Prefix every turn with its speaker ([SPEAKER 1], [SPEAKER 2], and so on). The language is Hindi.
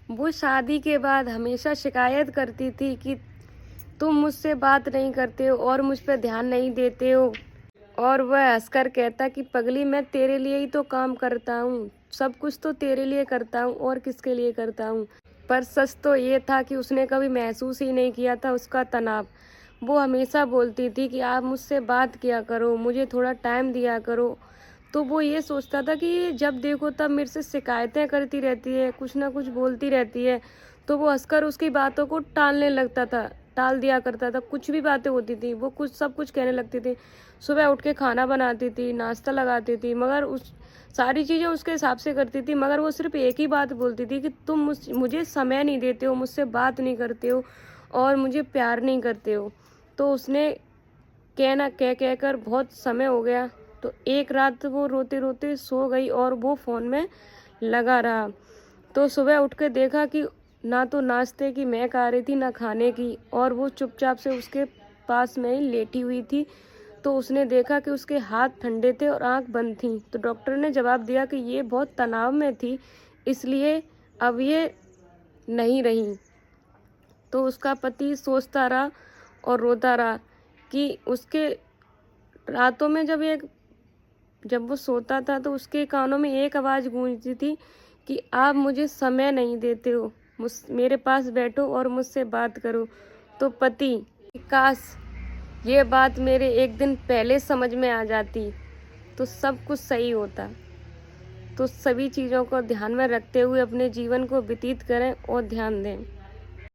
[SPEAKER 1] वो शादी के बाद हमेशा शिकायत करती थी कि तुम मुझसे बात नहीं करते हो और मुझ पे ध्यान नहीं देते हो। और वह हंसकर कहता कि पगली, मैं तेरे लिए ही तो काम करता हूँ, सब कुछ तो तेरे लिए करता हूँ और किसके लिए करता हूँ। पर सच तो ये था कि उसने कभी महसूस ही नहीं किया था उसका तनाव। वो हमेशा बोलती थी कि आप मुझसे बात किया करो, मुझे थोड़ा टाइम दिया करो। तो वो ये सोचता था कि जब देखो तब मेरे से शिकायतें करती रहती है, कुछ ना कुछ बोलती रहती है। तो वो हंसकर उसकी बातों को टालने लगता था, टाल दिया करता था। कुछ भी बातें होती थी वो कुछ सब कुछ कहने लगती थी। सुबह उठ के खाना बनाती थी, नाश्ता लगाती थी, मगर उस सारी चीज़ें उसके हिसाब से करती थी। मगर वो सिर्फ एक ही बात बोलती थी कि तुम मुझे समय नहीं देते हो, मुझसे बात नहीं करते हो और मुझे प्यार नहीं करते हो। तो उसने कहना कह कह कर बहुत समय हो गया। तो एक रात वो रोते रोते सो गई और वो फ़ोन में लगा रहा। तो सुबह उठ के देखा कि ना तो नाश्ते की महक आ रही थी ना खाने की, और वो चुपचाप से उसके पास में ही लेटी हुई थी। तो उसने देखा कि उसके हाथ ठंडे थे और आंख बंद थी। तो डॉक्टर ने जवाब दिया कि ये बहुत तनाव में थी, इसलिए अब ये नहीं रही। तो उसका पति सोचता रहा और रोता रहा कि उसके रातों में जब वो सोता था तो उसके कानों में एक आवाज़ गूंजती थी कि आप मुझे समय नहीं देते हो, मेरे पास बैठो और मुझसे बात करो। तो पति, काश ये बात मेरे एक दिन पहले समझ में आ जाती तो सब कुछ सही होता। तो सभी चीज़ों को ध्यान में रखते हुए अपने जीवन को व्यतीत करें और ध्यान दें।